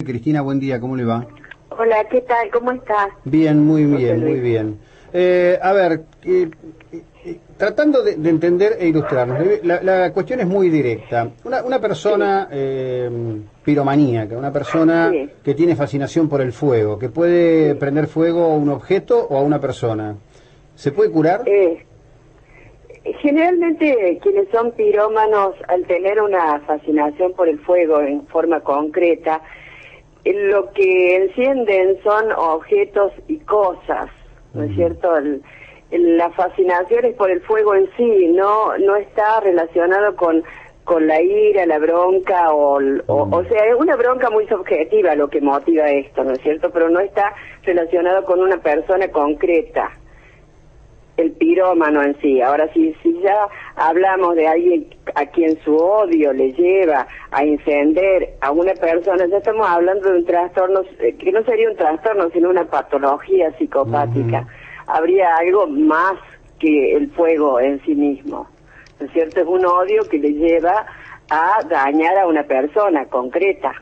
Cristina, buen día, ¿cómo le va? Hola, ¿qué tal? ¿Cómo estás? Bien, muy bien, muy bien. A ver, tratando de entender e ilustrarnos, la cuestión es muy directa. Una persona piromaníaca, una persona Sí. que tiene fascinación por el fuego, que puede prender fuego a un objeto o a una persona, ¿se puede curar? Generalmente quienes son pirómanos, al tener una fascinación por el fuego en forma concreta, lo que encienden son objetos y cosas, ¿no es cierto? La fascinación es por el fuego en sí, no está relacionado con la ira, la bronca, o sea, es una bronca muy subjetiva lo que motiva esto, ¿no es cierto? Pero no está relacionado con una persona concreta, el pirómano en sí. Ahora, si ya hablamos de alguien a quien su odio le lleva a encender a una persona, ya estamos hablando de un trastorno, que no sería un trastorno, sino una patología psicopática. Habría algo más que el fuego en sí mismo, ¿no es cierto? Es un odio que le lleva a dañar a una persona concreta,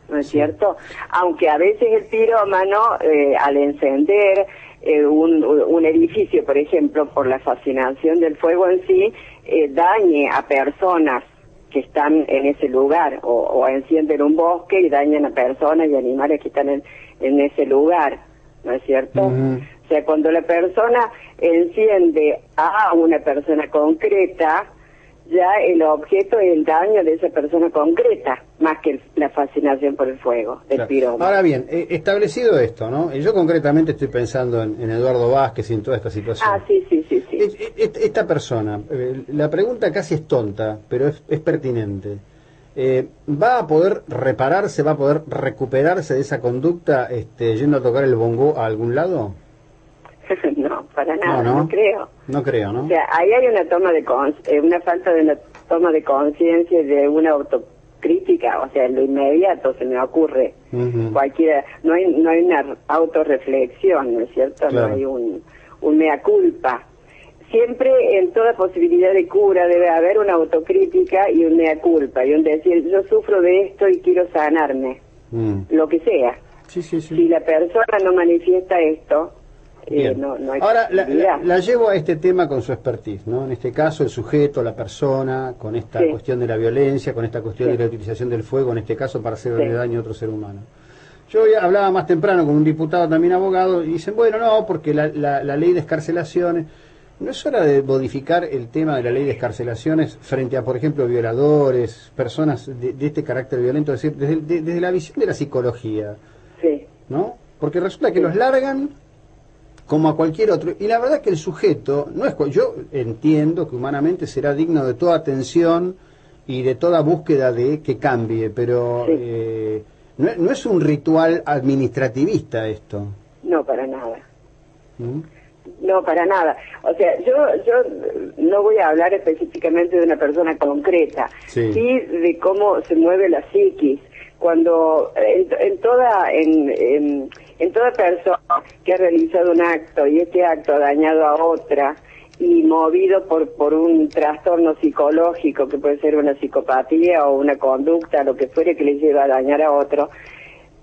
¿no es cierto? Aunque a veces el pirómano, al encender un edificio, por ejemplo, por la fascinación del fuego en sí, dañe a personas que están en ese lugar, o encienden un bosque y dañan a personas y animales que están en ese lugar, ¿no es cierto? O sea, cuando la persona enciende a una persona concreta, ya el objeto es el daño de esa persona concreta, más que la fascinación por el fuego, el pirómano. Ahora bien, establecido esto, ¿no? Yo concretamente estoy pensando en Eduardo Vázquez y en toda esta situación. Ah, sí. Esta persona, la pregunta casi es tonta, pero es pertinente. ¿Va a poder repararse, va a poder recuperarse de esa conducta yendo a tocar el bongo a algún lado? No, para nada, no creo. No creo, ¿no? O sea, ahí hay una una falta de una toma de conciencia, de una autocrítica, o sea, en lo inmediato se me ocurre cualquiera, no hay una autorreflexión, ¿no es cierto? Claro. No hay un mea culpa. Siempre en toda posibilidad de cura debe haber una autocrítica y un mea culpa, y un decir, yo sufro de esto y quiero sanarme, lo que sea. Sí. Si la persona no manifiesta esto, no hay Ahora, posibilidad. la llevo a este tema con su expertise, ¿no? En este caso, el sujeto, la persona, con esta cuestión de la violencia, con esta cuestión de la utilización del fuego, en este caso, para hacerle daño a otro ser humano. Yo hablaba más temprano con un diputado, también abogado, y dicen, bueno, no, porque la ley de excarcelaciones... ¿No es hora de modificar el tema de la ley de excarcelaciones frente a, por ejemplo, violadores, personas de este carácter violento? Es decir, desde la visión de la psicología, ¿no? Porque resulta que los largan como a cualquier otro. Y la verdad es que el sujeto, no es yo entiendo que humanamente será digno de toda atención y de toda búsqueda de que cambie, pero no es un ritual administrativista esto. No, para nada. No, para nada. O sea, yo no voy a hablar específicamente de una persona concreta, sí de cómo se mueve la psiquis. Cuando en toda persona que ha realizado un acto y este acto ha dañado a otra y movido por un trastorno psicológico, que puede ser una psicopatía o una conducta, lo que fuere que le lleva a dañar a otro,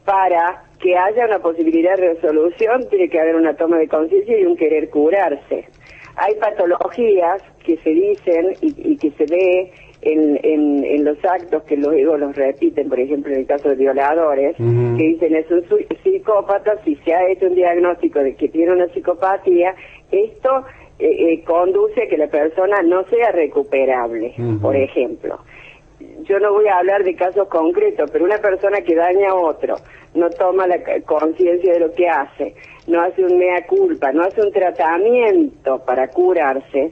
para que haya una posibilidad de resolución tiene que haber una toma de conciencia y un querer curarse. Hay patologías que se dicen y que se ve en los actos que luego los repiten, por ejemplo en el caso de violadores, que dicen es un psicópata. Si se ha hecho un diagnóstico de que tiene una psicopatía, esto conduce a que la persona no sea recuperable, por ejemplo. Yo no voy a hablar de casos concretos, pero una persona que daña a otro, no toma la conciencia de lo que hace, no hace un mea culpa, no hace un tratamiento para curarse,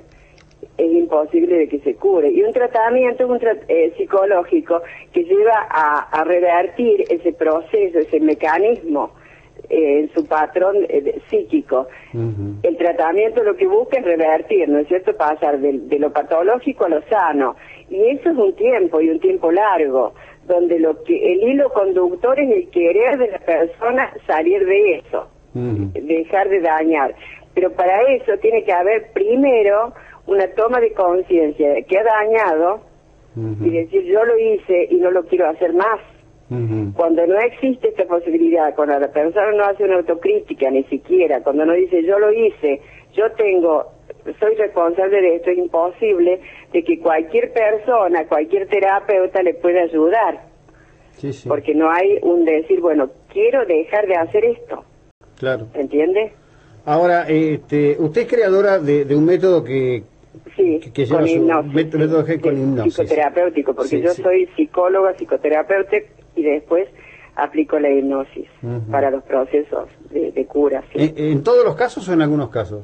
es imposible de que se cure. Y un tratamiento es psicológico que lleva a revertir ese proceso, ese mecanismo en su patrón psíquico. El tratamiento lo que busca es revertir, ¿no es cierto?, pasar de lo patológico a lo sano, y eso es un tiempo, y un tiempo largo, donde el hilo conductor es el querer de la persona salir de eso, dejar de dañar. Pero para eso tiene que haber primero una toma de conciencia de que ha dañado y decir, yo lo hice y no lo quiero hacer más. Cuando no existe esta posibilidad, cuando la persona no hace una autocrítica ni siquiera, cuando no dice yo lo hice, soy responsable de esto, es imposible de que cualquier persona, cualquier terapeuta le pueda ayudar. Sí, sí. Porque no hay un decir, bueno, quiero dejar de hacer esto. Claro. ¿Entiende? Ahora, usted es creadora de un método que lleva con hipnosis, método con hipnosis. Psicoterapéutico, porque yo soy psicóloga, psicoterapeuta y después aplico la hipnosis para los procesos de cura. ¿Sí? ¿En todos los casos o en algunos casos?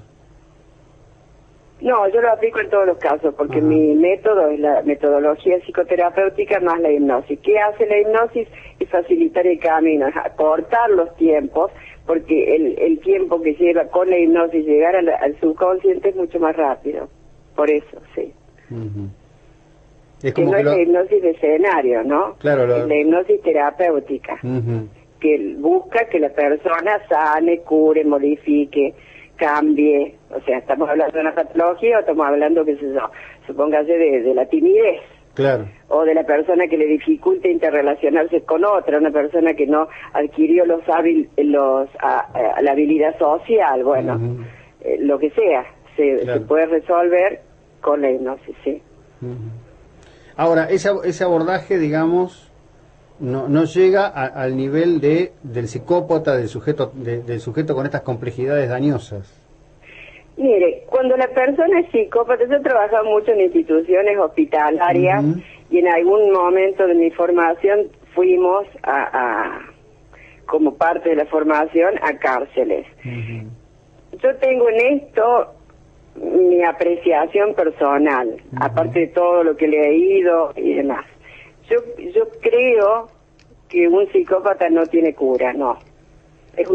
No, yo lo aplico en todos los casos, porque mi método es la metodología psicoterapéutica más la hipnosis. ¿Qué hace la hipnosis? Es facilitar el camino, es acortar los tiempos, porque el tiempo que lleva con la hipnosis llegar al subconsciente es mucho más rápido. Por eso, sí. Es como que no es la hipnosis de escenario, ¿no? Claro, es la hipnosis terapéutica, que busca que la persona sane, cure, modifique, cambie. O sea, estamos hablando de una patología o estamos hablando, qué sé yo, supóngase de la timidez. Claro. O de la persona que le dificulta interrelacionarse con otra, una persona que no adquirió la habilidad social, bueno, lo que sea, se puede resolver con la hipnosis, sí. Ahora, ese abordaje, digamos, no llega al nivel del psicópata, del sujeto con estas complejidades dañosas. Mire, cuando la persona es psicópata, yo he trabajado mucho en instituciones hospitalarias y en algún momento de mi formación fuimos como parte de la formación a cárceles. Yo tengo en esto mi apreciación personal, aparte de todo lo que he leído y demás. Yo creo que un psicópata no tiene cura, no. Es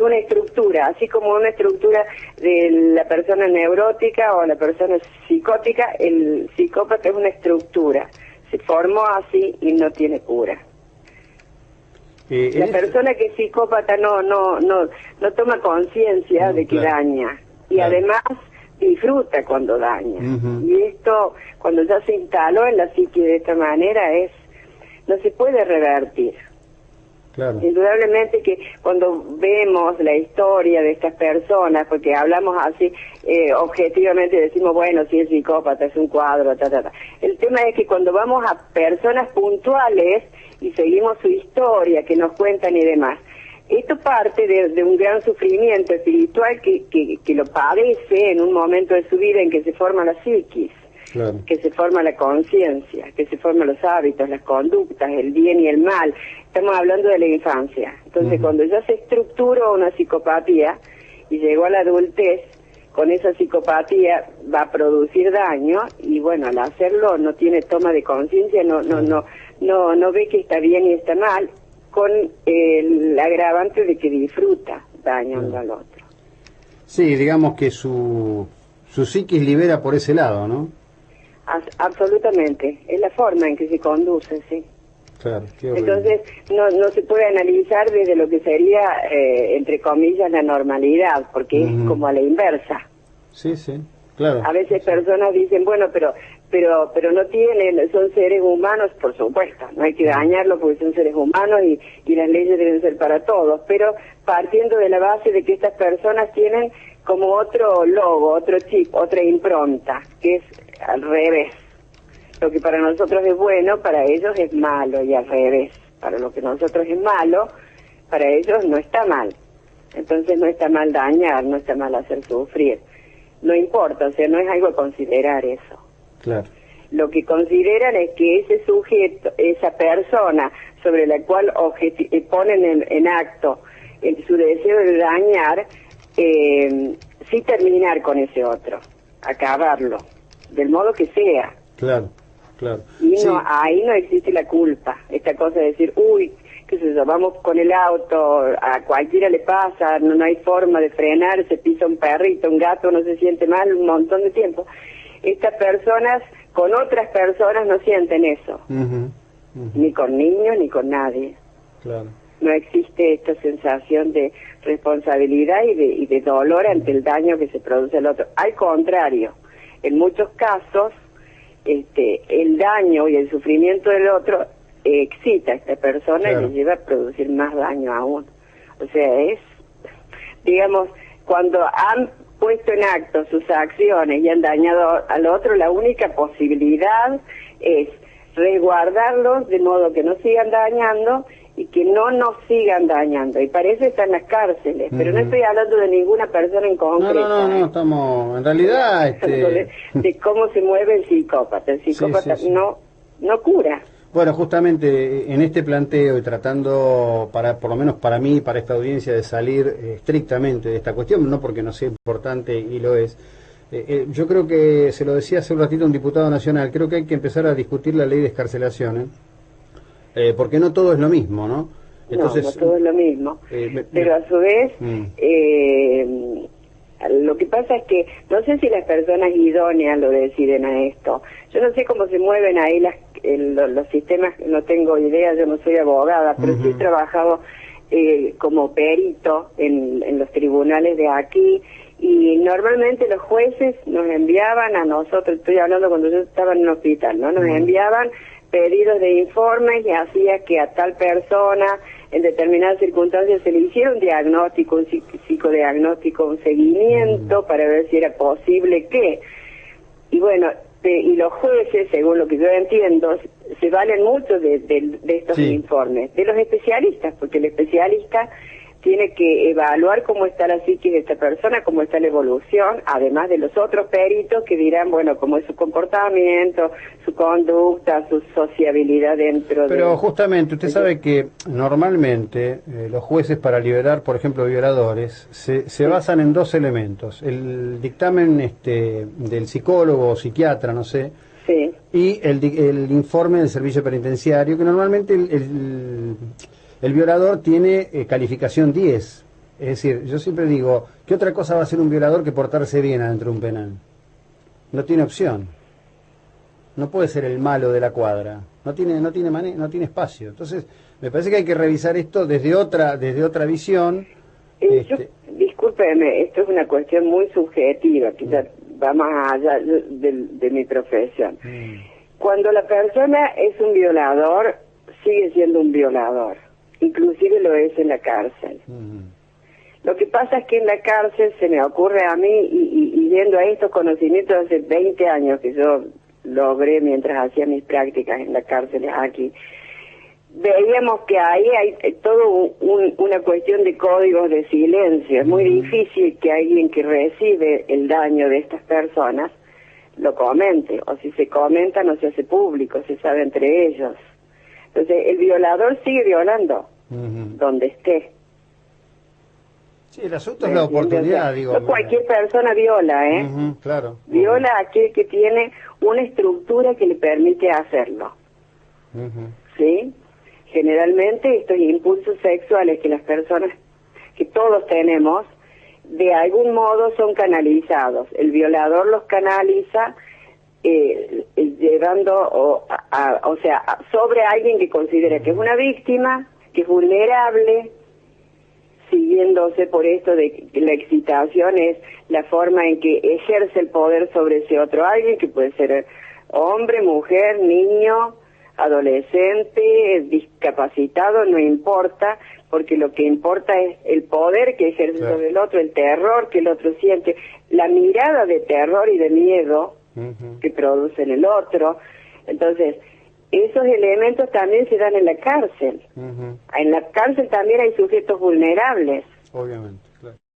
una estructura, así como una estructura de la persona neurótica o la persona psicótica, el psicópata es una estructura, se formó así y no tiene cura. La persona que es psicópata no toma conciencia de que daña y además disfruta cuando daña. Y esto, cuando ya se instaló en la psique de esta manera, no se puede revertir. Claro. Indudablemente que cuando vemos la historia de estas personas, porque hablamos así objetivamente, decimos, bueno, si es psicópata, es un cuadro, El tema es que cuando vamos a personas puntuales y seguimos su historia, que nos cuentan y demás, esto parte de un gran sufrimiento espiritual que lo padece en un momento de su vida en que se forma la psiquis. Claro. Que se forma la conciencia, que se forman los hábitos, las conductas, el bien y el mal. Estamos hablando de la infancia. Entonces, cuando ya se estructuró una psicopatía y llegó a la adultez, con esa psicopatía va a producir daño y, bueno, al hacerlo no tiene toma de conciencia, no ve que está bien y está mal, con el agravante de que disfruta dañando al otro. Sí, digamos que su psiquis libera por ese lado, ¿no? Absolutamente, es la forma en que se conduce, sí. Claro, entonces no se puede analizar desde lo que sería, entre comillas, la normalidad, porque es como a la inversa. Sí, sí, claro. A veces personas dicen, bueno, pero no tienen, son seres humanos, por supuesto, no hay que dañarlos porque son seres humanos y las leyes deben ser para todos, pero partiendo de la base de que estas personas tienen como otro logo, otro chip, otra impronta, que es al revés. Lo que para nosotros es bueno, para ellos es malo, y al revés. Para lo que nosotros es malo, para ellos no está mal. Entonces no está mal dañar, no está mal hacer sufrir. No importa, o sea, no es algo a considerar eso. Claro. Lo que consideran es que ese sujeto, esa persona sobre la cual ponen en acto su deseo de dañar, sí terminar con ese otro, acabarlo, del modo que sea. Claro, claro. Y ahí no existe la culpa, esta cosa de decir, uy, qué sé yo, vamos con el auto, a cualquiera le pasa, no hay forma de frenar, se pisa un perrito, un gato, no se siente mal un montón de tiempo. Estas personas con otras personas no sienten eso, ni con niños ni con nadie. Claro. No existe esta sensación de responsabilidad y de dolor ante el daño que se produce al otro. Al contrario, en muchos casos, el daño y el sufrimiento del otro excita a esta persona y Claro. le lleva a producir más daño aún. O sea, es, digamos, cuando han puesto en acto sus acciones y han dañado al otro, la única posibilidad es resguardarlos de modo que no sigan dañando y que no nos sigan dañando. Y para eso están las cárceles, pero no estoy hablando de ninguna persona en concreto. No, estamos, en realidad... de cómo se mueve el psicópata. El psicópata Sí. no cura. Bueno, justamente en este planteo y tratando, por lo menos para mí, para esta audiencia, de salir estrictamente de esta cuestión, no porque no sea importante y lo es, yo creo que, se lo decía hace un ratito un diputado nacional, creo que hay que empezar a discutir la ley de excarcelación, porque no todo es lo mismo, ¿no? Entonces, no todo es lo mismo. Pero a su vez, lo que pasa es que no sé si las personas idóneas lo deciden a esto. Yo no sé cómo se mueven ahí los sistemas, no tengo idea, yo no soy abogada, pero sí he trabajado como perito en los tribunales de aquí, y normalmente los jueces nos enviaban a nosotros, estoy hablando cuando yo estaba en un hospital, ¿no? Nos enviaban pedidos de informes y hacía que a tal persona en determinadas circunstancias se le hiciera un diagnóstico, un psicodiagnóstico, un seguimiento para ver si era posible que. Y bueno, y los jueces, según lo que yo entiendo, se valen mucho de estos informes, de los especialistas, porque el especialista tiene que evaluar cómo está la psiquis de esta persona, cómo está la evolución, además de los otros peritos que dirán, bueno, cómo es su comportamiento, su conducta, su sociabilidad dentro de... Pero justamente, usted sabe que normalmente los jueces para liberar, por ejemplo, violadores, se basan en dos elementos. El dictamen del psicólogo o psiquiatra, no sé, y el informe del servicio penitenciario, que normalmente el violador tiene calificación 10. Es decir, yo siempre digo, ¿qué otra cosa va a hacer un violador que portarse bien adentro de un penal? No tiene opción. No puede ser el malo de la cuadra. No tiene espacio. Entonces, me parece que hay que revisar esto desde otra visión. Discúlpeme, esto es una cuestión muy subjetiva, que ya va más allá de mi profesión. Cuando la persona es un violador, sigue siendo un violador. Inclusive lo es en la cárcel. Lo que pasa es que en la cárcel, se me ocurre a mí, y viendo a estos conocimientos hace 20 años que yo logré mientras hacía mis prácticas en la cárcel aquí, veíamos que ahí hay todo una cuestión de códigos de silencio. Es muy difícil que alguien que recibe el daño de estas personas lo comente, o si se comenta no se hace público, se sabe entre ellos. Entonces el violador sigue violando donde esté. Sí, el asunto es la oportunidad, digo. No cualquier persona viola, claro. Viola a aquel que tiene una estructura que le permite hacerlo. ¿Sí? Generalmente estos impulsos sexuales que las personas, que todos tenemos, de algún modo son canalizados. El violador los canaliza llevando, sobre alguien que considera que es una víctima, que es vulnerable, siguiéndose por esto de que la excitación es la forma en que ejerce el poder sobre ese otro alguien, que puede ser hombre, mujer, niño, adolescente, discapacitado, no importa, porque lo que importa es el poder que ejerce sobre el otro, el terror que el otro siente, la mirada de terror y de miedo que produce en el otro. Entonces, esos elementos también se dan en la cárcel. En la cárcel también hay sujetos vulnerables. Obviamente.